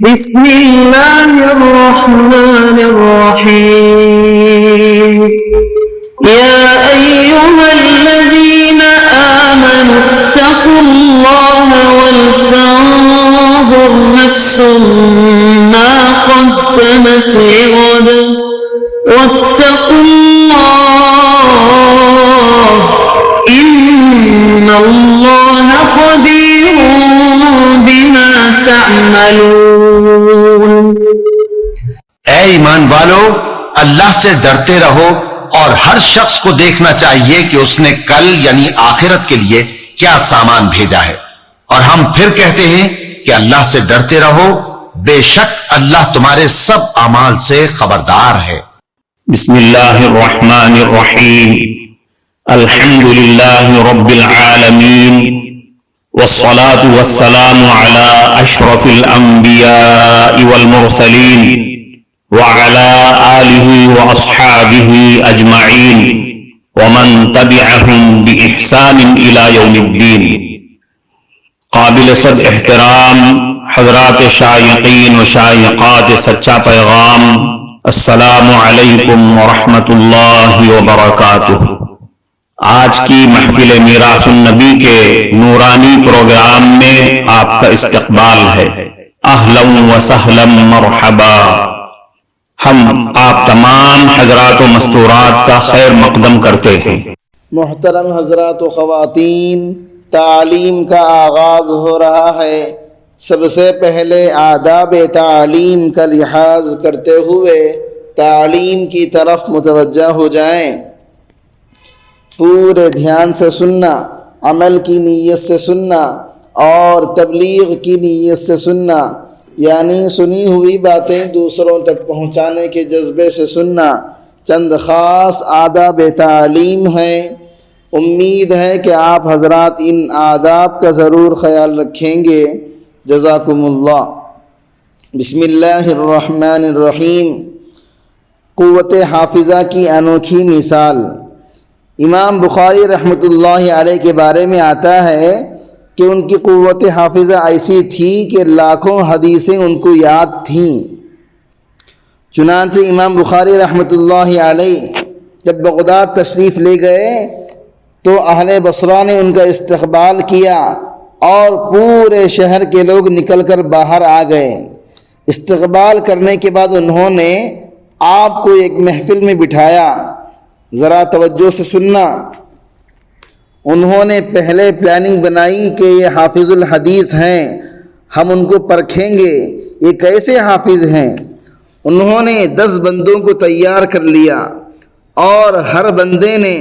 بسم الله الرحمن الرحيم يا أيها الذين آمنوا اتقوا الله ولتنظر نفس ما قدمت لغد واتقوا الله إن الله خبير بما تعملون۔ اے ایمان والو، اللہ سے ڈرتے رہو اور ہر شخص کو دیکھنا چاہیے کہ اس نے کل یعنی آخرت کے لیے کیا سامان بھیجا ہے، اور ہم پھر کہتے ہیں کہ اللہ سے ڈرتے رہو، بے شک اللہ تمہارے سب اعمال سے خبردار ہے۔ بسم اللہ الرحمن الرحیم، الحمد للہ رب العالمین، والصلاة والسلام على اشرف الانبیاء والمرسلین وعلى آلہ واصحابہ اجمعین ومن تبعہم بإحسان الى یوم الدین۔ قابل صد احترام حضرات شائقین و شائقات سچا پیغام، السلام علیکم ورحمۃ اللہ وبرکاتہ۔ آج کی محفل میراث النبی کے نورانی پروگرام میں آپ کا استقبال ہے۔ اہلا و سہلا مرحبا۔ ہم آپ تمام حضرات و مستورات کا خیر مقدم کرتے ہیں۔ محترم حضرات و خواتین، تعلیم کا آغاز ہو رہا ہے۔ سب سے پہلے آداب تعلیم کا لحاظ کرتے ہوئے تعلیم کی طرف متوجہ ہو جائیں۔ پورے دھیان سے سننا، عمل کی نیت سے سننا اور تبلیغ کی نیت سے سننا، یعنی سنی ہوئی باتیں دوسروں تک پہنچانے کے جذبے سے سننا۔ چند خاص آداب تعلیم ہیں، امید ہے کہ آپ حضرات ان آداب کا ضرور خیال رکھیں گے، جزاکم اللہ۔ بسم اللہ الرحمن الرحیم۔ قوت حافظہ کی انوکھی مثال۔ امام بخاری رحمۃ اللہ علیہ کے بارے میں آتا ہے کہ ان کی قوت حافظہ ایسی تھی کہ لاکھوں حدیثیں ان کو یاد تھیں۔ چنانچہ امام بخاری رحمۃ اللہ علیہ جب بغداد تشریف لے گئے تو اہل بصرہ نے ان کا استقبال کیا اور پورے شہر کے لوگ نکل کر باہر آ گئے۔ استقبال کرنے کے بعد انہوں نے آپ کو ایک محفل میں بٹھایا۔ ذرا توجہ سے سننا۔ انہوں نے پہلے پلاننگ بنائی کہ یہ حافظ الحدیث ہیں، ہم ان کو پرکھیں گے یہ کیسے حافظ ہیں۔ انہوں نے 10 بندوں کو تیار کر لیا اور ہر بندے نے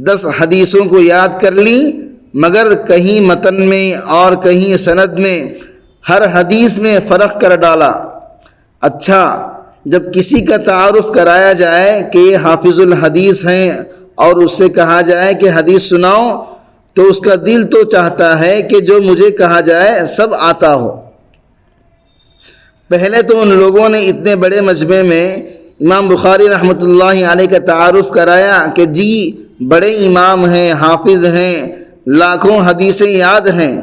10 حدیثوں کو یاد کر لی، مگر کہیں متن میں اور کہیں سند میں ہر حدیث میں فرق کر ڈالا۔ اچھا، جب کسی کا تعارف کرایا جائے کہ یہ حافظ الحدیث ہیں اور اس سے کہا جائے کہ حدیث سناؤ، تو اس کا دل تو چاہتا ہے کہ جو مجھے کہا جائے سب آتا ہو۔ پہلے تو ان لوگوں نے اتنے بڑے مجمع میں امام بخاری رحمۃ اللہ علیہ کا تعارف کرایا کہ جی بڑے امام ہیں، حافظ ہیں، لاکھوں حدیثیں یاد ہیں۔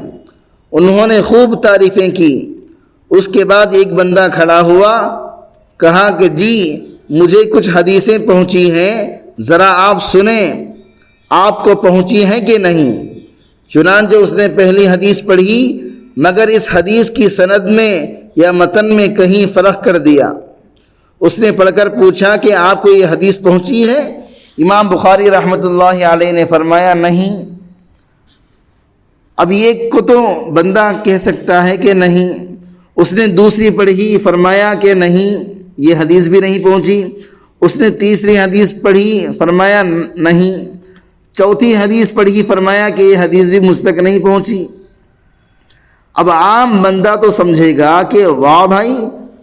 انہوں نے خوب تعریفیں کی۔ اس کے بعد ایک بندہ کھڑا ہوا، کہا کہ جی مجھے کچھ حدیثیں پہنچی ہیں، ذرا آپ سنیں، آپ کو پہنچی ہیں کہ نہیں۔ چنانچہ اس نے پہلی حدیث پڑھی، مگر اس حدیث کی سند میں یا متن میں کہیں فرق کر دیا۔ اس نے پڑھ کر پوچھا کہ آپ کو یہ حدیث پہنچی ہے؟ امام بخاری رحمۃ اللہ علیہ نے فرمایا نہیں۔ اب یہ کو تو بندہ کہہ سکتا ہے کہ نہیں۔ اس نے دوسری پڑھی، فرمایا کہ نہیں یہ حدیث بھی نہیں پہنچی۔ اس نے تیسری حدیث پڑھی، فرمایا نہیں۔ چوتھی حدیث پڑھی، فرمایا کہ یہ حدیث بھی مجھ تک نہیں پہنچی۔ اب عام بندہ تو سمجھے گا کہ واہ بھائی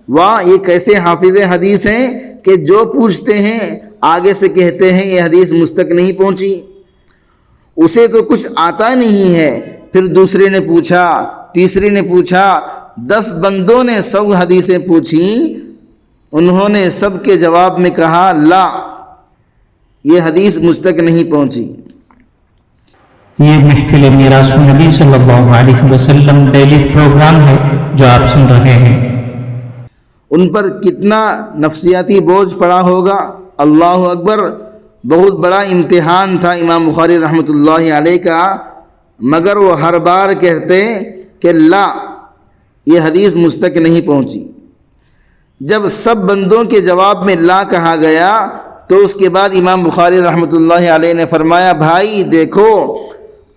واہ، یہ کیسے حافظ حدیث ہیں کہ جو پوچھتے ہیں آگے سے کہتے ہیں یہ حدیث مجھ تک نہیں پہنچی۔ اسے تو کچھ آتا نہیں ہے۔ پھر دوسرے نے پوچھا، تیسرے نے پوچھا، 10 بندوں نے 100 حدیثیں پوچھیں، انہوں نے سب کے جواب میں کہا لا، یہ حدیث مجھ تک نہیں پہنچی۔ یہ محفل میراث النبی صلی اللہ علیہ وسلم ڈیلی پروگرام ہے جو آپ سن رہے ہیں۔ ان پر کتنا نفسیاتی بوجھ پڑا ہوگا. اللہ اکبر. بہت بڑا امتحان تھا امام بخاری رحمۃ اللہ علیہ کا، مگر وہ ہر بار کہتے کہ لا، یہ حدیث مجھ تک نہیں پہنچی. جب سب بندوں کے جواب میں لا کہا گیا تو اس کے بعد امام بخاری رحمۃ اللہ علیہ نے فرمایا بھائی دیکھو،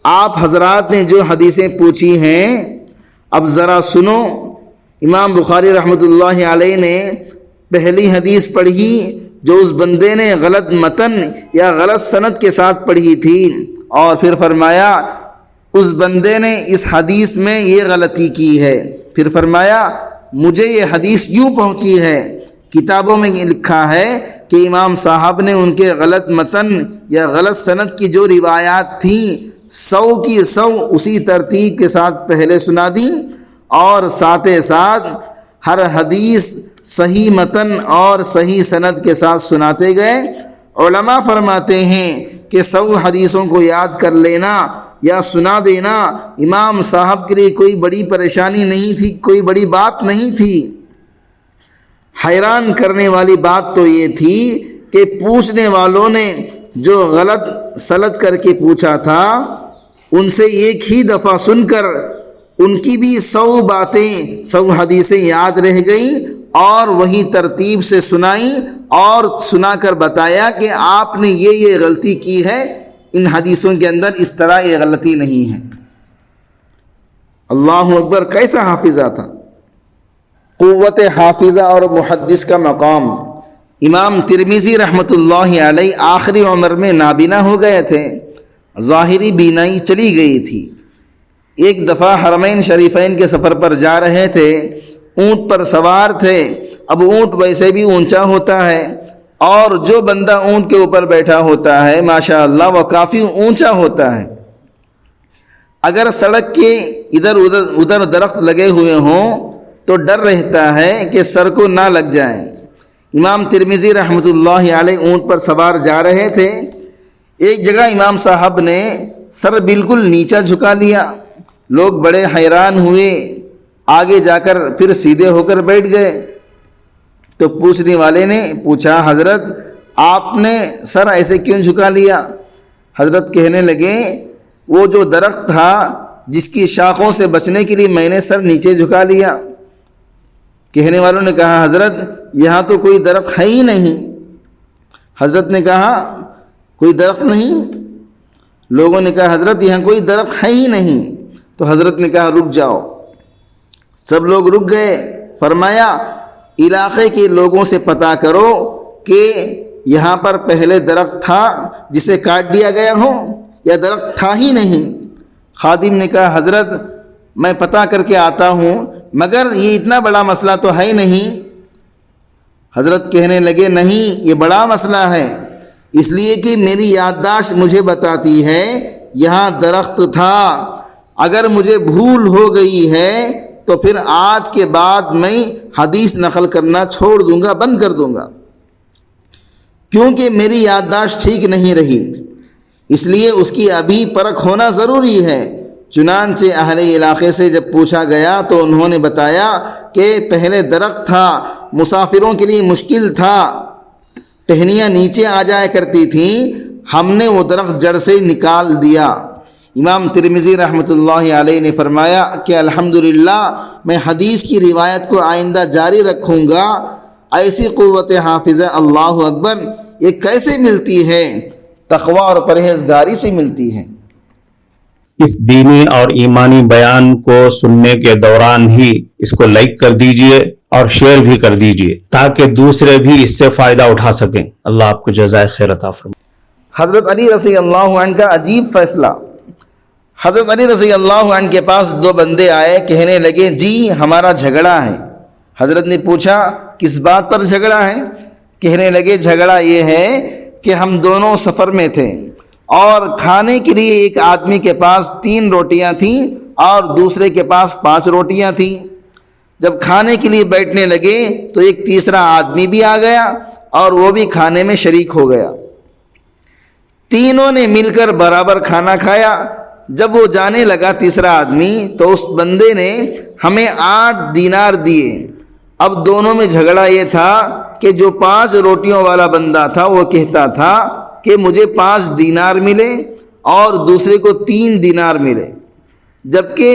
آپ حضرات نے جو حدیثیں پوچھی ہیں اب ذرا سنو. امام بخاری رحمۃ اللہ علیہ نے پہلی حدیث پڑھی جو اس بندے نے غلط متن یا غلط سند کے ساتھ پڑھی تھی، اور پھر فرمایا اس بندے نے اس حدیث میں یہ غلطی کی ہے. پھر فرمایا مجھے یہ حدیث یوں پہنچی ہے. کتابوں میں لکھا ہے کہ امام صاحب نے ان کے غلط متن یا غلط سند کی جو روایات تھیں 100 کی 100 اسی ترتیب کے ساتھ پہلے سنا دی، اور ساتھ ساتھ ہر حدیث صحیح متن اور صحیح سند کے ساتھ سناتے گئے. علماء فرماتے ہیں کہ 100 حدیثوں کو یاد کر لینا یا سنا دینا امام صاحب کے لیے کوئی بڑی پریشانی نہیں تھی، کوئی بڑی بات نہیں تھی. حیران کرنے والی بات تو یہ تھی کہ پوچھنے والوں نے جو غلط سلط کر کے پوچھا تھا ان سے ایک ہی دفعہ سن کر ان کی بھی 100 باتیں 100 حدیثیں یاد رہ گئیں، اور وہی ترتیب سے سنائیں اور سنا کر بتایا کہ آپ نے یہ غلطی کی ہے، ان حدیثوں کے اندر اس طرح یہ غلطی نہیں ہے. اللہ اکبر. کیسا حافظہ تھا. قوت حافظہ اور محدث کا مقام. امام ترمذی رحمۃ اللہ علیہ آخری عمر میں نابینا ہو گئے تھے، ظاہری بینائی چلی گئی تھی. ایک دفعہ حرمین شریفین کے سفر پر جا رہے تھے، اونٹ پر سوار تھے. اب اونٹ ویسے بھی اونچا ہوتا ہے، اور جو بندہ اونٹ کے اوپر بیٹھا ہوتا ہے ماشاء اللہ وہ کافی اونچا ہوتا ہے. اگر سڑک کے ادھر درخت لگے ہوئے ہوں تو ڈر رہتا ہے کہ سر کو نہ لگ جائیں. امام ترمذی رحمۃ اللہ علیہ اونٹ پر سوار جا رہے تھے. ایک جگہ امام صاحب نے سر بالکل نیچا جھکا لیا. لوگ بڑے حیران ہوئے، آگے جا کر پھر سیدھے ہو کر بیٹھ گئے. تو پوچھنے والے نے پوچھا حضرت آپ نے سر ایسے کیوں جھکا لیا؟ حضرت کہنے لگے وہ جو درخت تھا جس کی شاخوں سے بچنے کے لیے میں نے سر نیچے جھکا لیا. کہنے والوں نے کہا حضرت یہاں تو کوئی درخت ہے ہی نہیں. حضرت نے کہا کوئی درخت نہیں؟ لوگوں نے کہا حضرت یہاں کوئی درخت ہے ہی نہیں. تو حضرت نے کہا رک جاؤ. سب لوگ رک گئے. فرمایا علاقے کے لوگوں سے پتہ کرو کہ یہاں پر پہلے درخت تھا جسے کاٹ دیا گیا ہو یا درخت تھا ہی نہیں. خادم نے کہا حضرت میں پتہ کر کے آتا ہوں، مگر یہ اتنا بڑا مسئلہ تو ہے نہیں. حضرت کہنے لگے نہیں، یہ بڑا مسئلہ ہے، اس لیے کہ میری یادداشت مجھے بتاتی ہے یہاں درخت تھا. اگر مجھے بھول ہو گئی ہے تو پھر آج کے بعد میں حدیث نقل کرنا چھوڑ دوں گا، بند کر دوں گا، کیونکہ میری یادداشت ٹھیک نہیں رہی. اس لیے اس کی ابھی پرکھ ہونا ضروری ہے. چنانچہ اہل علاقے سے جب پوچھا گیا تو انہوں نے بتایا کہ پہلے درخت تھا، مسافروں کے لیے مشکل تھا، ٹہنیاں نیچے آ جایا کرتی تھیں، ہم نے وہ درخت جڑ سے نکال دیا. امام ترمذی رحمۃ اللہ علیہ نے فرمایا کہ الحمدللہ میں حدیث کی روایت کو آئندہ جاری رکھوں گا. ایسی قوت حافظہ اللہ اکبر یہ کیسے ملتی ہے؟ تقوی اور پرہیزگاری سے ملتی ہے. اس دینی اور ایمانی بیان کو سننے کے دوران ہی اس کو لائک کر دیجئے اور شیئر بھی کر دیجئے تاکہ دوسرے بھی اس سے فائدہ اٹھا سکیں. اللہ آپ کو جزائے خیر عطا فرمائے. حضرت علی رضی اللہ عنہ کا عجیب فیصلہ. حضرت علی رضی اللہ عنہ کے پاس 2 بندے آئے، کہنے لگے جی ہمارا جھگڑا ہے. حضرت نے پوچھا کس بات پر جھگڑا ہے؟ کہنے لگے جھگڑا یہ ہے کہ ہم دونوں سفر میں تھے اور کھانے کے لیے ایک آدمی کے پاس 3 روٹیاں تھیں اور دوسرے کے پاس 5 روٹیاں تھیں. جب کھانے کے لیے بیٹھنے لگے تو ایک تیسرا آدمی بھی آ گیا اور وہ بھی کھانے میں شریک ہو گیا. تینوں نے مل کر برابر کھانا کھایا. جب وہ جانے لگا تیسرا آدمی تو اس بندے نے ہمیں 8 دینار دیے اب دونوں میں جھگڑا یہ تھا کہ جو 5 روٹیوں والا بندہ تھا وہ کہتا تھا کہ مجھے 5 دینار ملے اور دوسرے کو 3 دینار ملے، جبکہ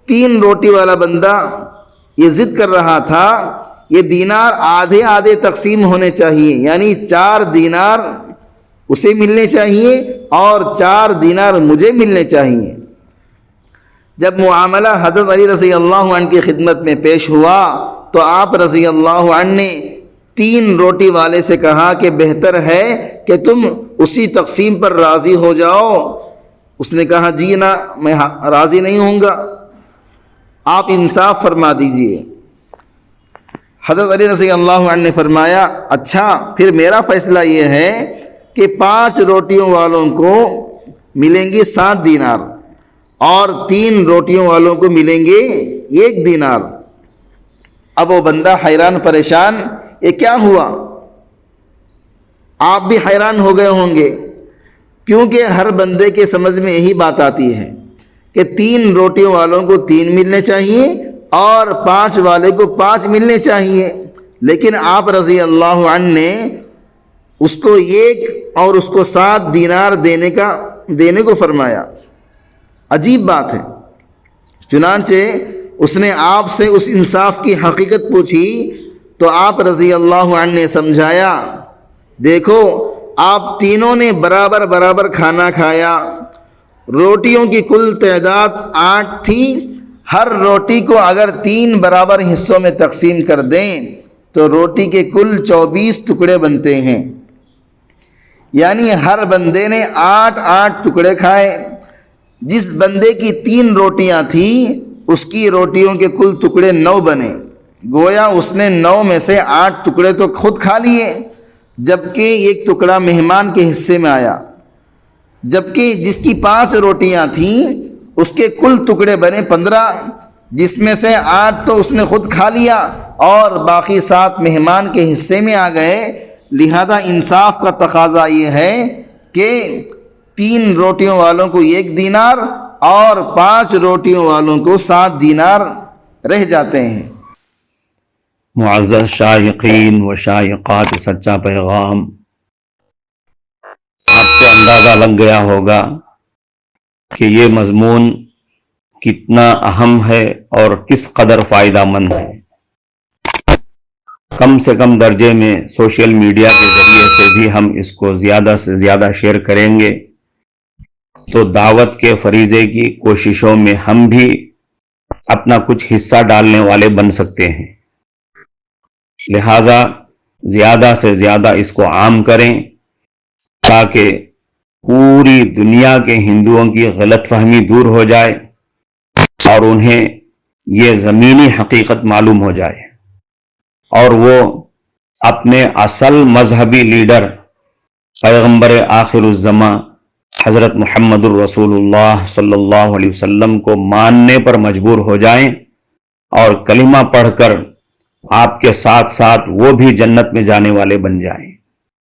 3 روٹی والا بندہ یہ ضد کر رہا تھا یہ دینار آدھے آدھے تقسیم ہونے چاہیے، یعنی 4 دینار اسے ملنے چاہیے اور 4 دینار مجھے ملنے چاہیے۔ جب معاملہ حضرت علی رضی اللہ عنہ کی خدمت میں پیش ہوا تو آپ رضی اللہ عنہ نے 3 روٹی والے سے کہا کہ بہتر ہے کہ تم اسی تقسیم پر راضی ہو جاؤ۔ اس نے کہا جی نہ، میں راضی نہیں ہوں گا، آپ انصاف فرما دیجئے۔ حضرت علی رضی اللہ عنہ نے فرمایا اچھا پھر میرا فیصلہ یہ ہے کہ 5 روٹیوں والوں کو ملیں گے 7 دینار اور 3 روٹیوں والوں کو ملیں گے 1 دینار۔ اب وہ بندہ حیران پریشان، یہ کیا ہوا؟ آپ بھی حیران ہو گئے ہوں گے، کیونکہ ہر بندے کے سمجھ میں یہی بات آتی ہے کہ 3 روٹیوں والوں کو 3 ملنے چاہیے اور 5 والے کو 5 ملنے چاہیے، لیکن آپ رضی اللہ عنہ نے اس کو 1 اور اس کو 7 دینار دینے کو فرمایا۔ عجیب بات ہے۔ چنانچہ اس نے آپ سے اس انصاف کی حقیقت پوچھی تو آپ رضی اللہ عنہ نے سمجھایا دیکھو آپ تینوں نے برابر برابر کھانا کھایا، روٹیوں کی کل تعداد 8 تھی، ہر روٹی کو اگر 3 برابر حصوں میں تقسیم کر دیں تو روٹی کے کل 24 ٹکڑے بنتے ہیں، یعنی ہر بندے نے 8 ٹکڑے کھائے۔ جس بندے کی 3 روٹیاں تھیں اس کی روٹیوں کے کل ٹکڑے 9 بنے، گویا اس نے 9 میں سے 8 ٹکڑے تو خود کھا لیے، جبکہ 1 ٹکڑا مہمان کے حصے میں آیا۔ جبکہ جس کی 5 روٹیاں تھیں اس کے کل ٹکڑے بنے 15، جس میں سے 8 تو اس نے خود کھا لیا اور باقی 7 مہمان کے حصے میں آ گئے۔ لہذا انصاف کا تقاضا یہ ہے کہ 3 روٹیوں والوں کو 1 دینار اور 5 روٹیوں والوں کو 7 دینار رہ جاتے ہیں۔ معزز شائقین و شائقات سچا پیغام، آپ کو اندازہ لگ گیا ہوگا کہ یہ مضمون کتنا اہم ہے اور کس قدر فائدہ مند ہے۔ کم سے کم درجے میں سوشل میڈیا کے ذریعے سے بھی ہم اس کو زیادہ سے زیادہ شیئر کریں گے تو دعوت کے فریضے کی کوششوں میں ہم بھی اپنا کچھ حصہ ڈالنے والے بن سکتے ہیں۔ لہذا زیادہ سے زیادہ اس کو عام کریں تاکہ پوری دنیا کے ہندوؤں کی غلط فہمی دور ہو جائے اور انہیں یہ زمینی حقیقت معلوم ہو جائے اور وہ اپنے اصل مذہبی لیڈر پیغمبر آخر الزماں حضرت محمد الرسول اللہ صلی اللہ علیہ وسلم کو ماننے پر مجبور ہو جائیں اور کلمہ پڑھ کر آپ کے ساتھ ساتھ وہ بھی جنت میں جانے والے بن جائیں۔